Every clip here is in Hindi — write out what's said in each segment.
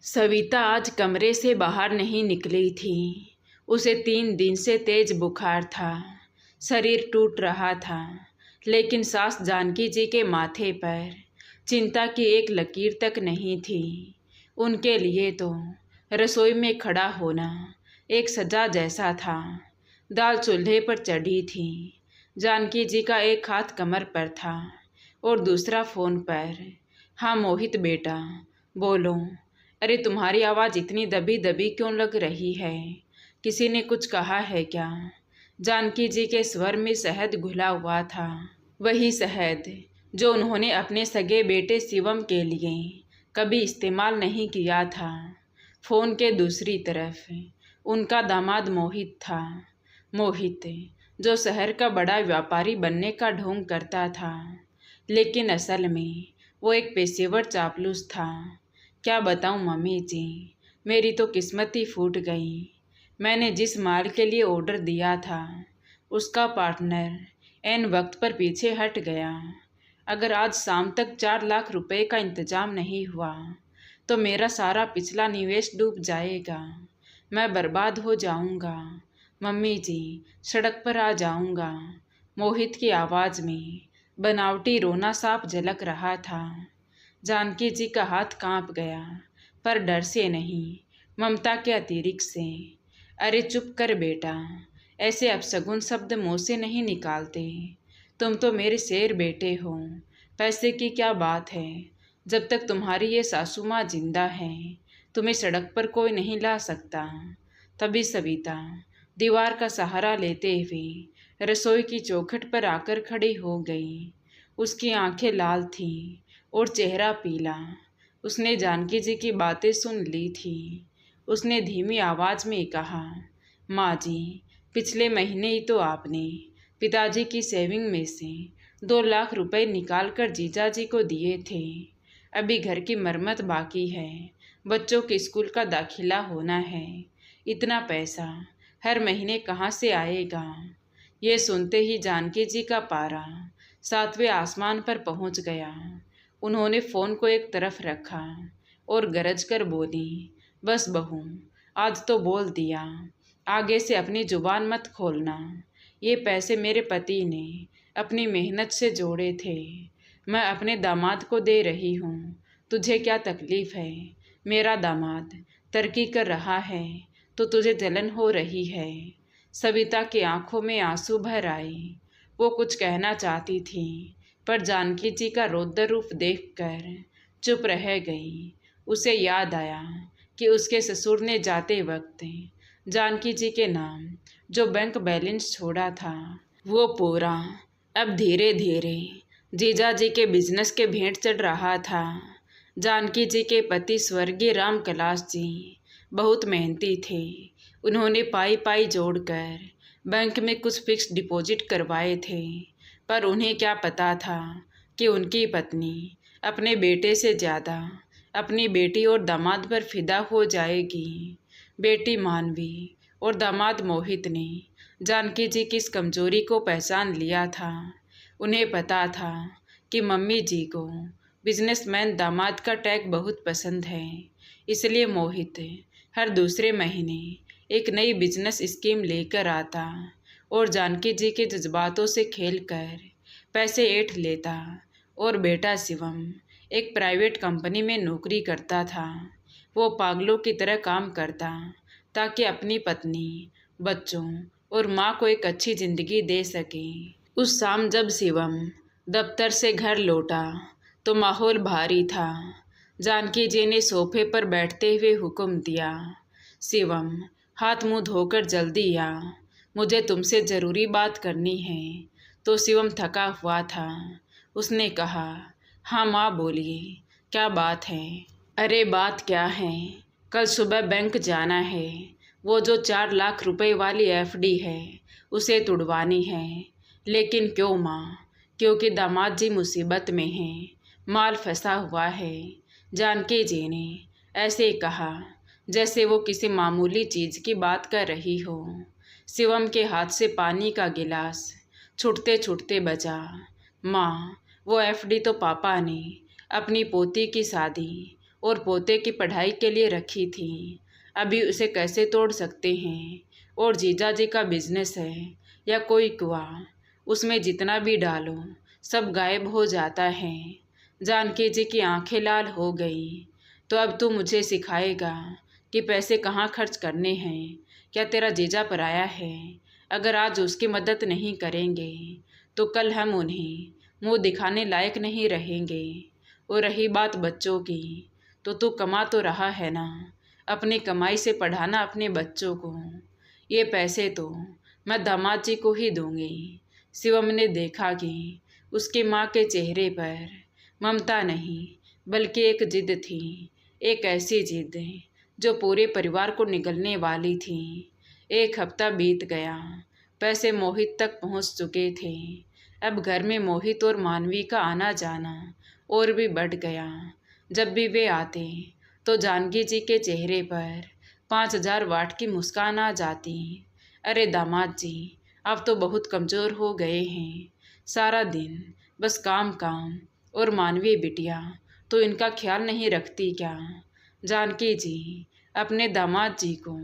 सविता आज कमरे से बाहर नहीं निकली थी। उसे 3 दिन से तेज बुखार था। शरीर टूट रहा था, लेकिन सास जानकी जी के माथे पर चिंता की एक लकीर तक नहीं थी। उनके लिए तो रसोई में खड़ा होना एक सजा जैसा था। दाल चूल्हे पर चढ़ी थी। जानकी जी का एक हाथ कमर पर था और दूसरा फ़ोन पर। हाँ मोहित बेटा, बोलो। अरे तुम्हारी आवाज़ इतनी दबी दबी क्यों लग रही है? किसी ने कुछ कहा है क्या? जानकी जी के स्वर में शहद घुला हुआ था। वही शहद जो उन्होंने अपने सगे बेटे शिवम के लिए कभी इस्तेमाल नहीं किया था। फ़ोन के दूसरी तरफ उनका दामाद मोहित था। मोहित जो शहर का बड़ा व्यापारी बनने का ढोंग करता था, लेकिन असल में वो एक पेशेवर चापलूस था। क्या बताऊं मम्मी जी, मेरी तो किस्मत ही फूट गई। मैंने जिस माल के लिए ऑर्डर दिया था, उसका पार्टनर ऐन वक्त पर पीछे हट गया। अगर आज शाम तक 4 लाख रुपए का इंतजाम नहीं हुआ तो मेरा सारा पिछला निवेश डूब जाएगा। मैं बर्बाद हो जाऊंगा। मम्मी जी, सड़क पर आ जाऊंगा। मोहित की आवाज़ में बनावटी रोना साफ झलक रहा था। जानकी जी का हाथ कांप गया, पर डर से नहीं, ममता के अतिरिक्त से। अरे चुप कर बेटा, ऐसे अपशगुन शब्द मुँह से नहीं निकालते। तुम तो मेरे शेर बेटे हो। पैसे की क्या बात है? जब तक तुम्हारी ये सासू माँ जिंदा है, तुम्हें सड़क पर कोई नहीं ला सकता। तभी सविता दीवार का सहारा लेते हुए रसोई की चौखट पर आकर खड़ी हो गई। उसकी आंखें लाल थीं और चेहरा पीला। उसने जानकी जी की बातें सुन ली थी। उसने धीमी आवाज़ में कहा, माँ जी, पिछले महीने ही तो आपने पिताजी की सेविंग में से 2 लाख रुपए निकाल कर जीजा जी को दिए थे। अभी घर की मरम्मत बाकी है, बच्चों के स्कूल का दाखिला होना है। इतना पैसा हर महीने कहाँ से आएगा? ये सुनते ही जानकी जी का पारा 7वें आसमान पर पहुँच गया। उन्होंने फ़ोन को एक तरफ रखा और गरज कर बोली, बस बहू, आज तो बोल दिया, आगे से अपनी जुबान मत खोलना। ये पैसे मेरे पति ने अपनी मेहनत से जोड़े थे। मैं अपने दामाद को दे रही हूँ। तुझे क्या तकलीफ़ है? मेरा दामाद तरक्की कर रहा है तो तुझे जलन हो रही है। सविता की आंखों में आंसू भर आए। वो कुछ कहना चाहती थी, पर जानकी जी का रौद्र रूप देखकर चुप रह गई। उसे याद आया कि उसके ससुर ने जाते वक्त जानकी जी के नाम जो बैंक बैलेंस छोड़ा था, वो पूरा अब धीरे धीरे जीजा जी के बिजनेस के भेंट चढ़ रहा था। जानकी जी के पति स्वर्गीय राम कैलाश जी बहुत मेहनती थे। उन्होंने पाई पाई जोड़कर बैंक में कुछ फिक्स डिपॉजिट करवाए थे, पर उन्हें क्या पता था कि उनकी पत्नी अपने बेटे से ज़्यादा अपनी बेटी और दामाद पर फिदा हो जाएगी। बेटी मानवी और दामाद मोहित ने जानकी जी की इस कमजोरी को पहचान लिया था। उन्हें पता था कि मम्मी जी को बिजनेसमैन दामाद का टैग बहुत पसंद है, इसलिए मोहित हर दूसरे महीने एक नई बिजनेस स्कीम लेकर आता और जानकी जी के जज्बातों से खेलकर पैसे ऐंठ लेता। और बेटा शिवम एक प्राइवेट कंपनी में नौकरी करता था। वो पागलों की तरह काम करता ताकि अपनी पत्नी, बच्चों और माँ को एक अच्छी ज़िंदगी दे सके। उस शाम जब शिवम दफ्तर से घर लौटा तो माहौल भारी था। जानकी जी ने सोफे पर बैठते हुए हुक्म दिया, शिवम, हाथ मुंह धोकर जल्दी आ, मुझे तुमसे ज़रूरी बात करनी है। तो शिवम थका हुआ था। उसने कहा, हाँ माँ बोलिए, क्या बात है? अरे बात क्या है, कल सुबह बैंक जाना है। वो जो 4 लाख रुपए वाली एफडी है उसे तुड़वानी है। लेकिन क्यों माँ? क्योंकि दामाद जी मुसीबत में हैं, माल फंसा हुआ है। जानकी जी ने ऐसे कहा जैसे वो किसी मामूली चीज़ की बात कर रही हो। शिवम के हाथ से पानी का गिलास छूटते छूटते बचा। माँ, वो एफडी तो पापा ने अपनी पोती की शादी और पोते की पढ़ाई के लिए रखी थी। अभी उसे कैसे तोड़ सकते हैं? और जीजा जी का बिजनेस है या कोई कुआं, उसमें जितना भी डालो सब गायब हो जाता है। जानकी जी की आंखें लाल हो गई। तो अब तू मुझे सिखाएगा कि पैसे कहाँ खर्च करने हैं? क्या तेरा जीजा पराया है? अगर आज उसकी मदद नहीं करेंगे तो कल हम उन्हें मुंह दिखाने लायक नहीं रहेंगे। और रही बात बच्चों की, तो तू कमा तो रहा है ना, अपनी कमाई से पढ़ाना अपने बच्चों को। ये पैसे तो मैं दामाद जी को ही दूंगी। शिवम ने देखा कि उसकी माँ के चेहरे पर ममता नहीं बल्कि एक जिद थी, एक ऐसी जिद जो पूरे परिवार को निगलने वाली थी। एक हफ्ता बीत गया, पैसे मोहित तक पहुंच चुके थे। अब घर में मोहित और मानवी का आना जाना और भी बढ़ गया। जब भी वे आते तो जानकी जी के चेहरे पर 5000 वाट की मुस्कान आ जाती। अरे दामाद जी, आप तो बहुत कमज़ोर हो गए हैं। सारा दिन बस काम काम। और मानवी बिटिया तो इनका ख्याल नहीं रखती क्या? जानकी जी अपने दामाद जी को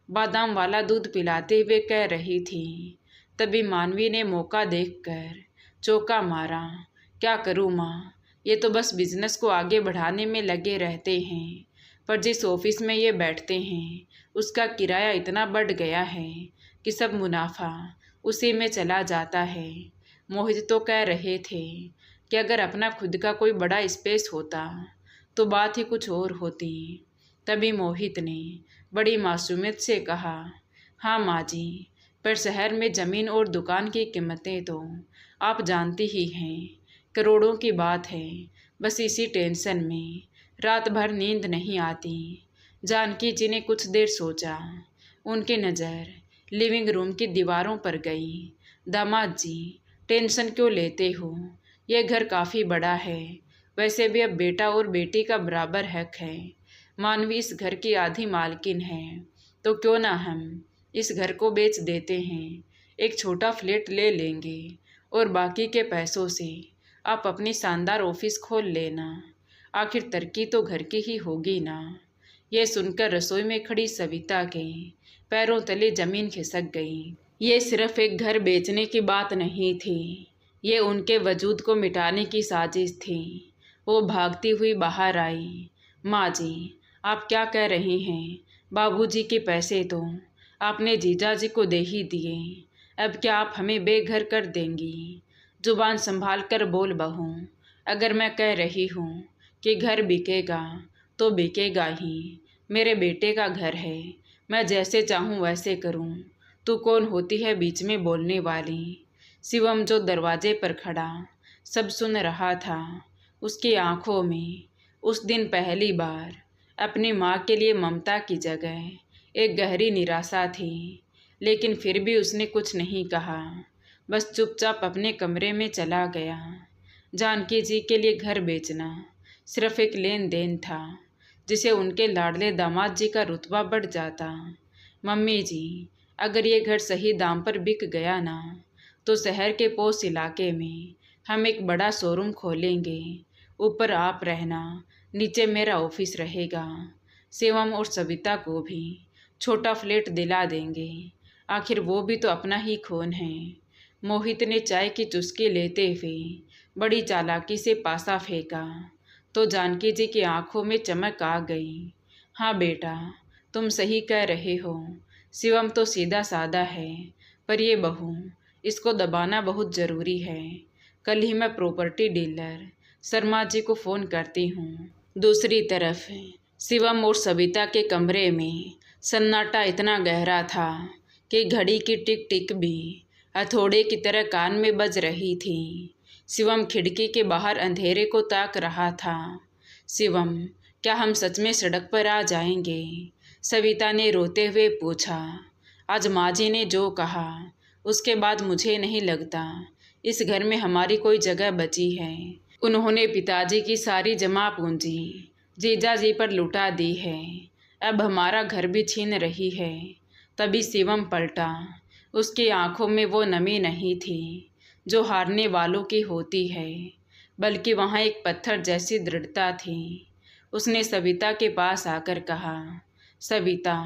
बादाम वाला दूध पिलाते हुए कह रही थी। तभी मानवी ने मौका देखकर चौका मारा। क्या करूँ माँ, ये तो बस बिजनेस को आगे बढ़ाने में लगे रहते हैं, पर जिस ऑफिस में ये बैठते हैं उसका किराया इतना बढ़ गया है कि सब मुनाफा उसी में चला जाता है। मोहित तो कह रहे थे कि अगर अपना खुद का कोई बड़ा स्पेस होता तो बात ही कुछ और होती। तभी मोहित ने बड़ी मासूमियत से कहा, हाँ माँ जी, पर शहर में ज़मीन और दुकान की कीमतें तो आप जानती ही हैं, करोड़ों की बात है। बस इसी टेंशन में रात भर नींद नहीं आती। जानकी जी ने कुछ देर सोचा। उनकी नज़र लिविंग रूम की दीवारों पर गई। दामाद जी, टेंशन क्यों लेते हो? यह घर काफ़ी बड़ा है, वैसे भी अब बेटा और बेटी का बराबर हक है। मानवी इस घर की आधी मालकिन है, तो क्यों ना हम इस घर को बेच देते हैं, एक छोटा फ्लैट ले लेंगे और बाकी के पैसों से आप अपनी शानदार ऑफिस खोल लेना। आखिर तरक्की तो घर की ही होगी ना। यह सुनकर रसोई में खड़ी सविता के पैरों तले जमीन खिसक गई। ये सिर्फ एक घर बेचने की बात नहीं थी, ये उनके वजूद को मिटाने की साजिश थी। वो भागती हुई बाहर आई। माँ जी, आप क्या कह रही हैं? बाबूजी के पैसे तो आपने जीजा जी को दे ही दिए, अब क्या आप हमें बेघर कर देंगी? जुबान संभाल कर बोल बहू। अगर मैं कह रही हूँ कि घर बिकेगा तो बिकेगा ही। मेरे बेटे का घर है, मैं जैसे चाहूँ वैसे करूँ। तू कौन होती है बीच में बोलने वाली? शिवम जो दरवाजे पर खड़ा सब सुन रहा था, उसकी आंखों में उस दिन पहली बार अपनी माँ के लिए ममता की जगह एक गहरी निराशा थी। लेकिन फिर भी उसने कुछ नहीं कहा, बस चुपचाप अपने कमरे में चला गया। जानकी जी के लिए घर बेचना सिर्फ एक लेन देन था, जिसे उनके लाडले दामाद जी का रुतबा बढ़ जाता। मम्मी जी, अगर ये घर सही दाम पर बिक गया ना, तो शहर के पोश इलाके में हम एक बड़ा शोरूम खोलेंगे। ऊपर आप रहना, नीचे मेरा ऑफिस रहेगा। शिवम और सविता को भी छोटा फ्लैट दिला देंगे, आखिर वो भी तो अपना ही खून है। मोहित ने चाय की चुस्की लेते हुए बड़ी चालाकी से पासा फेंका, तो जानकी जी की आंखों में चमक आ गई। हाँ बेटा, तुम सही कह रहे हो। शिवम तो सीधा साधा है, पर ये बहू, इसको दबाना बहुत ज़रूरी है। कल ही मैं प्रॉपर्टी डीलर शर्मा जी को फ़ोन करती हूँ। दूसरी तरफ शिवम और सविता के कमरे में सन्नाटा इतना गहरा था कि घड़ी की टिक टिक भी हथौड़े की तरह कान में बज रही थी। शिवम खिड़की के बाहर अंधेरे को ताक रहा था। शिवम, क्या हम सच में सड़क पर आ जाएंगे? सविता ने रोते हुए पूछा। आज माँ जी ने जो कहा उसके बाद मुझे नहीं लगता इस घर में हमारी कोई जगह बची है। उन्होंने पिताजी की सारी जमा पूंजी जीजा जी पर लुटा दी है, अब हमारा घर भी छीन रही है। तभी शिवम पलटा। उसकी आंखों में वो नमी नहीं थी जो हारने वालों की होती है, बल्कि वहाँ एक पत्थर जैसी दृढ़ता थी। उसने सविता के पास आकर कहा, सविता,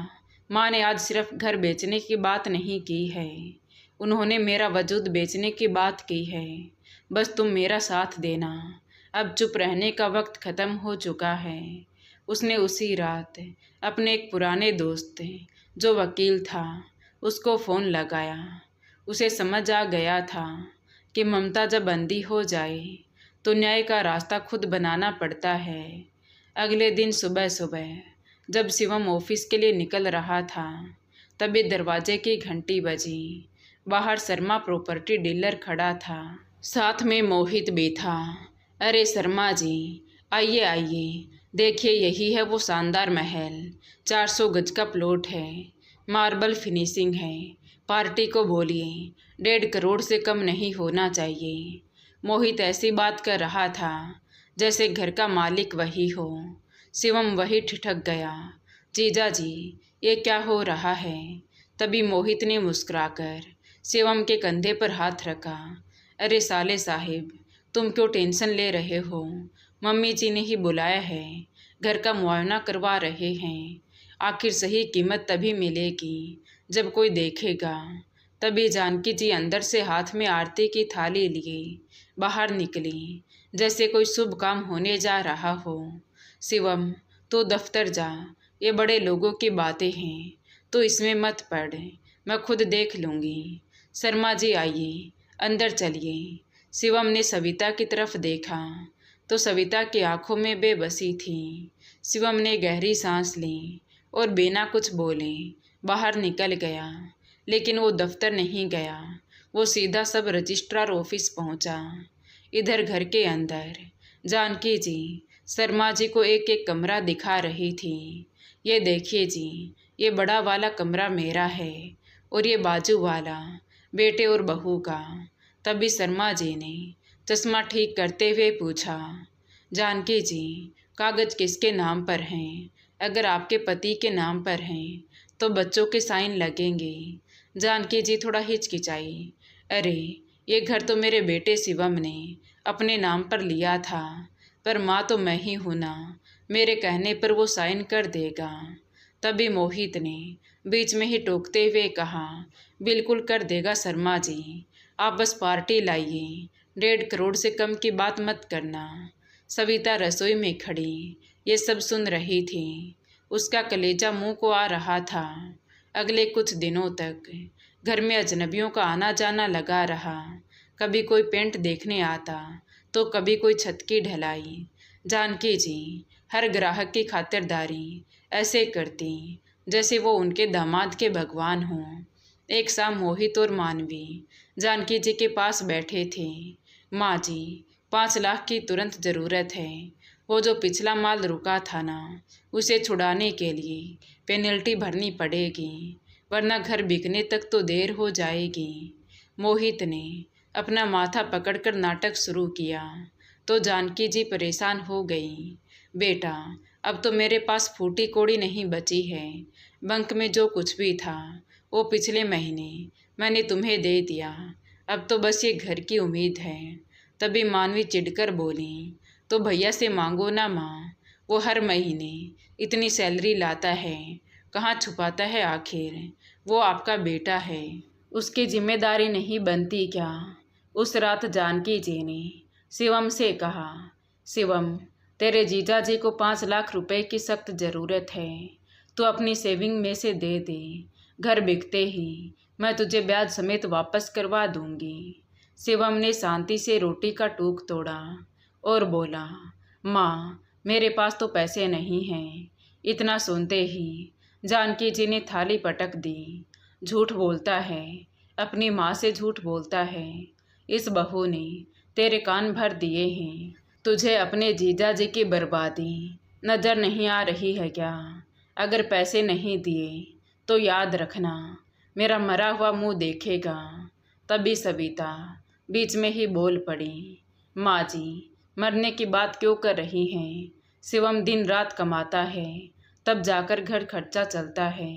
माँ ने आज सिर्फ घर बेचने की बात नहीं की है, उन्होंने मेरा वजूद बेचने की बात की है। बस तुम मेरा साथ देना, अब चुप रहने का वक्त ख़त्म हो चुका है। उसने उसी रात अपने एक पुराने दोस्त जो वकील था उसको फ़ोन लगाया। उसे समझ आ गया था कि ममता जब बंदी हो जाए तो न्याय का रास्ता खुद बनाना पड़ता है। अगले दिन सुबह सुबह जब शिवम ऑफिस के लिए निकल रहा था तभी दरवाजे की घंटी बजी। बाहर शर्मा प्रॉपर्टी डीलर खड़ा था, साथ में मोहित भी था। अरे शर्मा जी, आइए आइए, देखिए यही है वो शानदार महल। 400 गज का प्लॉट है, मार्बल फिनिशिंग है। पार्टी को बोलिए 1.5 करोड़ से कम नहीं होना चाहिए। मोहित ऐसी बात कर रहा था जैसे घर का मालिक वही हो। शिवम वही ठिठक गया। जीजा जी, ये क्या हो रहा है? तभी मोहित ने मुस्कुराकर शिवम के कंधे पर हाथ रखा। अरे साले साहिब, तुम क्यों टेंशन ले रहे हो? मम्मी जी ने ही बुलाया है, घर का मुआयना करवा रहे हैं। आखिर सही कीमत तभी मिलेगी जब कोई देखेगा। तभी जानकी जी अंदर से हाथ में आरती की थाली लिए बाहर निकली, जैसे कोई शुभ काम होने जा रहा हो। शिवम, तो दफ्तर जा, ये बड़े लोगों की बातें हैं, तो इसमें मत पड़, मैं खुद देख लूँगी। शर्मा जी आइए, अंदर चलिए। शिवम ने सविता की तरफ देखा तो सविता की आंखों में बेबसी थी। शिवम ने गहरी सांस ली और बिना कुछ बोले बाहर निकल गया। लेकिन वो दफ्तर नहीं गया, वो सीधा सब रजिस्ट्रार ऑफिस पहुंचा। इधर घर के अंदर जानकी जी शर्मा जी को एक एक कमरा दिखा रही थी। ये देखिए जी, ये बड़ा वाला कमरा मेरा है और ये बाजू वाला बेटे और बहू का। तभी शर्मा जी ने चश्मा ठीक करते हुए पूछा, जानकी जी, कागज़ किसके नाम पर हैं? अगर आपके पति के नाम पर हैं तो बच्चों के साइन लगेंगे। जानकी जी थोड़ा हिचकिचाई। अरे, ये घर तो मेरे बेटे शिवम ने अपने नाम पर लिया था, पर माँ तो मैं ही हूँ ना, मेरे कहने पर वो साइन कर देगा। तभी मोहित ने बीच में ही टोकते हुए कहा, बिल्कुल कर देगा शर्मा जी, आप बस पार्टी लाइए, 1.5 करोड़ से कम की बात मत करना। सविता रसोई में खड़ी ये सब सुन रही थी। उसका कलेजा मुंह को आ रहा था। अगले कुछ दिनों तक घर में अजनबियों का आना जाना लगा रहा। कभी कोई पेंट देखने आता तो कभी कोई छत की ढलाई। जानकी जी हर ग्राहक की खातिरदारी ऐसे करती जैसे वो उनके दामाद के भगवान हों। एक शाम मोहित और मानवी जानकी जी के पास बैठे थे। माँ जी, 5 लाख की तुरंत ज़रूरत है। वो जो पिछला माल रुका था ना, उसे छुड़ाने के लिए पेनल्टी भरनी पड़ेगी, वरना घर बिकने तक तो देर हो जाएगी। मोहित ने अपना माथा पकड़कर नाटक शुरू किया तो जानकी जी परेशान हो गई। बेटा, अब तो मेरे पास फूटी कोड़ी नहीं बची है। बैंक में जो कुछ भी था वो पिछले महीने मैंने तुम्हें दे दिया, अब तो बस ये घर की उम्मीद है। तभी मानवी चिढ़कर बोली, तो भैया से मांगो ना माँ, वो हर महीने इतनी सैलरी लाता है, कहाँ छुपाता है आखिर? वो आपका बेटा है, उसकी जिम्मेदारी नहीं बनती क्या? उस रात जानकी जी ने शिवम से कहा, शिवम, तेरे जीजा जी को 5 लाख रुपए की सख्त ज़रूरत है, तो अपनी सेविंग में से दे दे, घर बिकते ही मैं तुझे ब्याज समेत वापस करवा दूंगी। शिवम ने शांति से रोटी का टूक तोड़ा और बोला, माँ, मेरे पास तो पैसे नहीं हैं। इतना सुनते ही जानकी जी ने थाली पटक दी। झूठ बोलता है, अपनी माँ से झूठ बोलता है। इस बहू ने तेरे कान भर दिए हैं। तुझे अपने जीजा जी की बर्बादी नज़र नहीं आ रही है क्या? अगर पैसे नहीं दिए तो याद रखना, मेरा मरा हुआ मुंह देखेगा। तभी सविता बीच में ही बोल पड़ी, माँ जी, मरने की बात क्यों कर रही हैं? शिवम दिन रात कमाता है, तब जाकर घर खर्चा चलता है।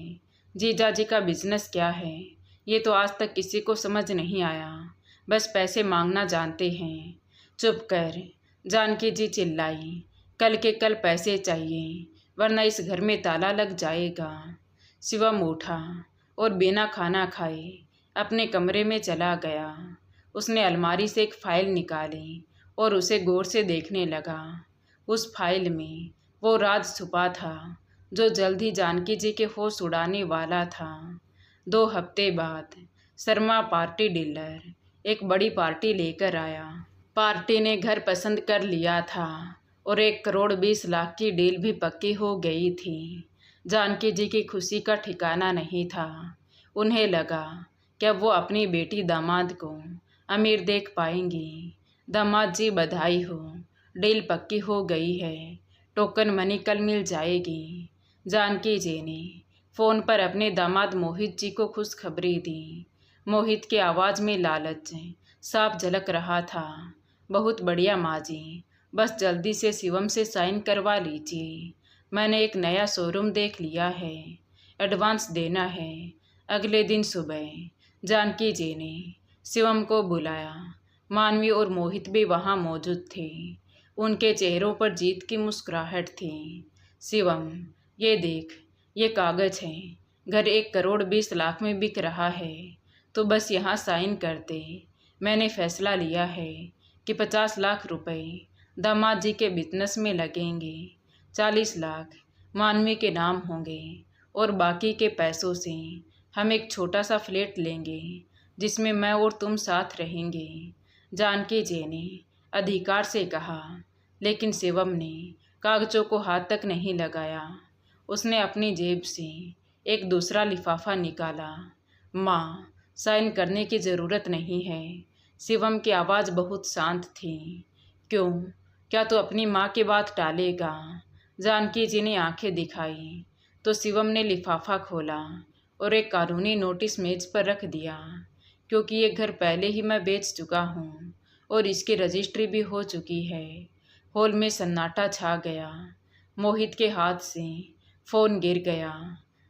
जीजा जी का बिजनेस क्या है, ये तो आज तक किसी को समझ नहीं आया, बस पैसे मांगना जानते हैं। चुप कर, जानकी जी चिल्लाई। कल के कल पैसे चाहिए, वरना इस घर में ताला लग जाएगा। शिवम उठा और बिना खाना खाए अपने कमरे में चला गया। उसने अलमारी से एक फाइल निकाली और उसे गौर से देखने लगा। उस फाइल में वो राज छुपा था जो जल्द ही जानकी जी के होश उड़ाने वाला था। 2 हफ्ते बाद शर्मा पार्टी डीलर एक बड़ी पार्टी लेकर आया। पार्टी ने घर पसंद कर लिया था और 1 करोड़ 20 लाख की डील भी पक्की हो गई थी। जानकी जी की खुशी का ठिकाना नहीं था। उन्हें लगा कि अब वो अपनी बेटी दामाद को अमीर देख पाएंगी। दामाद जी बधाई हो, डील पक्की हो गई है, टोकन मनी कल मिल जाएगी। जानकी जी ने फ़ोन पर अपने दामाद मोहित जी को खुशखबरी दी। मोहित की आवाज़ में लालच साफ झलक रहा था। बहुत बढ़िया माँ जी, बस जल्दी से शिवम से साइन करवा लीजिए। मैंने एक नया शोरूम देख लिया है, एडवांस देना है। अगले दिन सुबह जानकी जी ने शिवम को बुलाया। मानवी और मोहित भी वहाँ मौजूद थे। उनके चेहरों पर जीत की मुस्कुराहट थी। शिवम, ये देख, ये कागज़ है। घर 1 करोड़ 20 लाख में बिक रहा है, तो बस यहाँ साइन कर दे। मैंने फैसला लिया है कि 50 लाख रुपए दामाद जी के बिजनेस में लगेंगे, 40 लाख मानवी के नाम होंगे और बाकी के पैसों से हम एक छोटा सा फ्लैट लेंगे जिसमें मैं और तुम साथ रहेंगे। जानकी जी ने अधिकार से कहा, लेकिन शिवम ने कागजों को हाथ तक नहीं लगाया। उसने अपनी जेब से एक दूसरा लिफाफा निकाला। माँ, साइन करने की ज़रूरत नहीं है। शिवम की आवाज़ बहुत शांत थी। क्यों, क्या तू अपनी माँ की बात टालेगा? जानकी जी ने आंखें दिखाई तो शिवम ने लिफाफा खोला और एक कानूनी नोटिस मेज पर रख दिया। क्योंकि ये घर पहले ही मैं बेच चुका हूँ और इसकी रजिस्ट्री भी हो चुकी है। हॉल में सन्नाटा छा गया। मोहित के हाथ से फ़ोन गिर गया।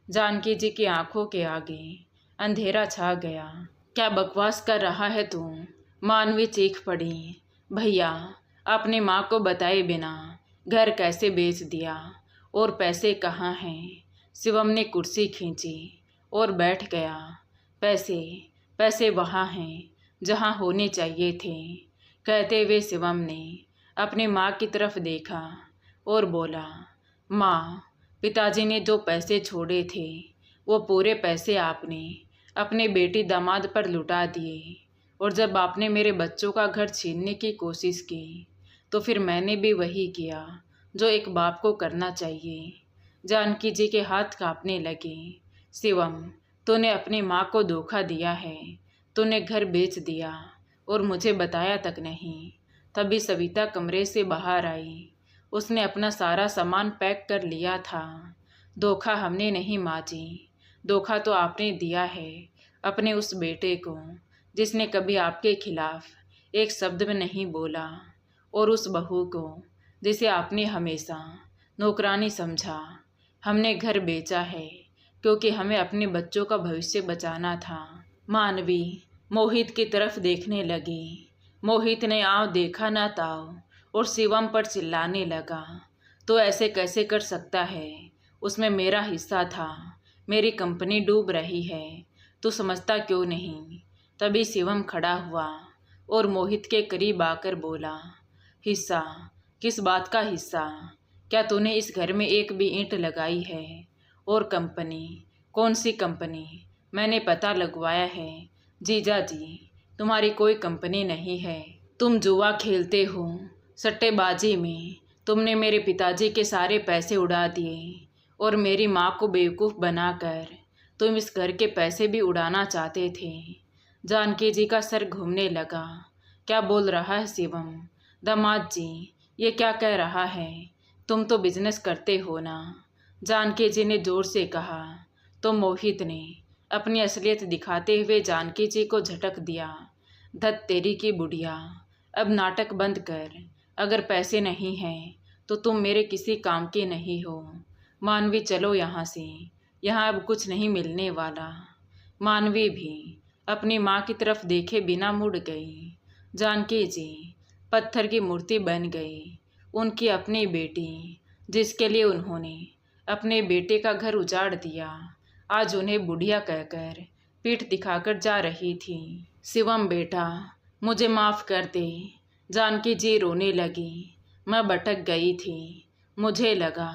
जानकी जी की आंखों के आगे अंधेरा छा गया। क्या बकवास कर रहा है तू? मानवी चीख पड़ी। भैया, आपने माँ को बताए बिना घर कैसे बेच दिया और पैसे कहाँ हैं? शिवम ने कुर्सी खींची और बैठ गया। पैसे वहाँ हैं जहाँ होने चाहिए थे, कहते हुए शिवम ने अपनी माँ की तरफ देखा और बोला, माँ, पिताजी ने जो पैसे छोड़े थे वो पूरे पैसे आपने अपने बेटी दामाद पर लुटा दिए, और जब आपने मेरे बच्चों का घर छीनने की कोशिश की तो फिर मैंने भी वही किया जो एक बाप को करना चाहिए। जानकी जी के हाथ कांपने लगे। शिवम, तूने अपनी माँ को धोखा दिया है। तूने घर बेच दिया और मुझे बताया तक नहीं। तभी सविता कमरे से बाहर आई। उसने अपना सारा सामान पैक कर लिया था। धोखा हमने नहीं माँ जी, धोखा तो आपने दिया है अपने उस बेटे को जिसने कभी आपके खिलाफ एक शब्द में नहीं बोला, और उस बहू को जिसे आपने हमेशा नौकरानी समझा। हमने घर बेचा है क्योंकि हमें अपने बच्चों का भविष्य बचाना था। मानवी मोहित की तरफ देखने लगी। मोहित ने आँव देखा ना ताव और शिवम पर चिल्लाने लगा, तो ऐसे कैसे कर सकता है? उसमें मेरा हिस्सा था। मेरी कंपनी डूब रही है, तू समझता क्यों नहीं? तभी शिवम खड़ा हुआ और मोहित के करीब आकर बोला, हिस्सा? किस बात का हिस्सा? क्या तूने इस घर में एक भी ईंट लगाई है? और कंपनी? कौन सी कंपनी? मैंने पता लगवाया है जीजा जी, तुम्हारी कोई कंपनी नहीं है। तुम जुआ खेलते हो। सट्टेबाजी में तुमने मेरे पिताजी के सारे पैसे उड़ा दिए और मेरी माँ को बेवकूफ़ बनाकर तुम इस घर के पैसे भी उड़ाना चाहते थे। जानकी जी का सर घूमने लगा। क्या बोल रहा है शिवम? दामाद जी, ये क्या कह रहा है? तुम तो बिजनेस करते हो ना? जानकी जी ने ज़ोर से कहा तो मोहित ने अपनी असलियत दिखाते हुए जानकी जी को झटक दिया। धत तेरी की बुढ़िया, अब नाटक बंद कर। अगर पैसे नहीं हैं तो तुम मेरे किसी काम के नहीं हो। मानवी, चलो यहाँ से, यहाँ अब कुछ नहीं मिलने वाला। मानवी भी अपनी माँ की तरफ देखे बिना मुड़ गई। जानकी जी पत्थर की मूर्ति बन गई उनकी अपनी बेटी, जिसके लिए उन्होंने अपने बेटे का घर उजाड़ दिया, आज उन्हें बुढ़िया कहकर पीठ दिखाकर जा रही थी। शिवम बेटा, मुझे माफ़ कर दे। जानकी जी रोने लगी। मैं भटक गई थी। मुझे लगा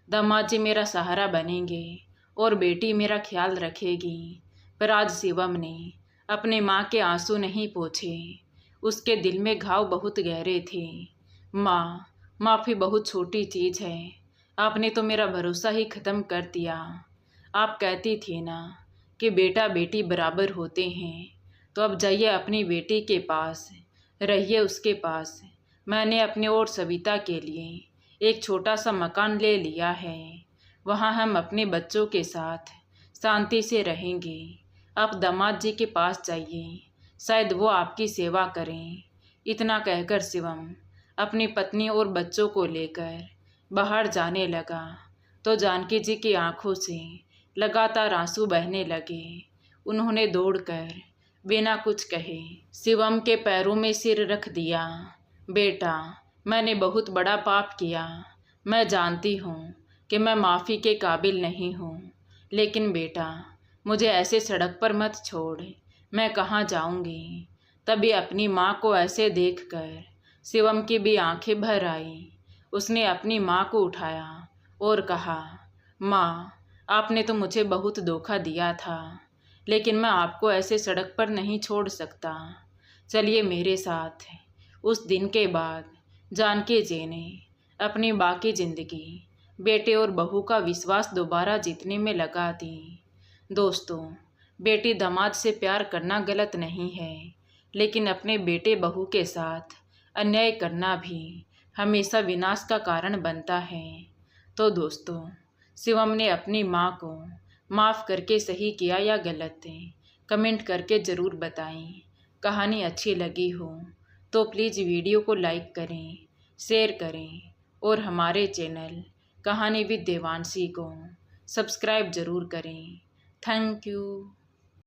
दामाद जी मेरा सहारा बनेंगे और बेटी मेरा ख्याल रखेगी, पर आज शिवम ने अपने माँ के आंसू नहीं पोंछे। उसके दिल में घाव बहुत गहरे थे। माँ, माफ़ी बहुत छोटी चीज़ है। आपने तो मेरा भरोसा ही ख़त्म कर दिया। आप कहती थी ना कि बेटा बेटी बराबर होते हैं, तो अब जाइए अपनी बेटी के पास, रहिए उसके पास। मैंने अपने और सविता के लिए एक छोटा सा मकान ले लिया है। वहाँ हम अपने बच्चों के साथ शांति से रहेंगे। आप दामाद जी के पास जाइए, शायद वो आपकी सेवा करें। इतना कहकर शिवम अपनी पत्नी और बच्चों को लेकर बाहर जाने लगा तो जानकी जी की आंखों से लगातार आंसू बहने लगे। उन्होंने दौड़कर बिना कुछ कहे शिवम के पैरों में सिर रख दिया। बेटा, मैंने बहुत बड़ा पाप किया। मैं जानती हूँ कि मैं माफ़ी के काबिल नहीं हूँ, लेकिन बेटा, मुझे ऐसे सड़क पर मत छोड़। मैं कहाँ जाऊँगी। तभी अपनी माँ को ऐसे देखकर शिवम की भी आंखें भर आई। उसने अपनी माँ को उठाया और कहा, माँ, आपने तो मुझे बहुत धोखा दिया था, लेकिन मैं आपको ऐसे सड़क पर नहीं छोड़ सकता। चलिए मेरे साथ। उस दिन के बाद जानकी जी ने अपनी बाकी ज़िंदगी बेटे और बहू का विश्वास दोबारा जीतने में लगा दी। दोस्तों, बेटी दामाद से प्यार करना गलत नहीं है, लेकिन अपने बेटे बहू के साथ अन्याय करना भी हमेशा विनाश का कारण बनता है। तो दोस्तों, शिवम ने अपनी माँ को माफ़ करके सही किया या गलत, कमेंट करके ज़रूर बताएं। कहानी अच्छी लगी हो तो प्लीज़ वीडियो को लाइक करें, शेयर करें और हमारे चैनल कहानी विद देवांशी को सब्सक्राइब ज़रूर करें। Thank you.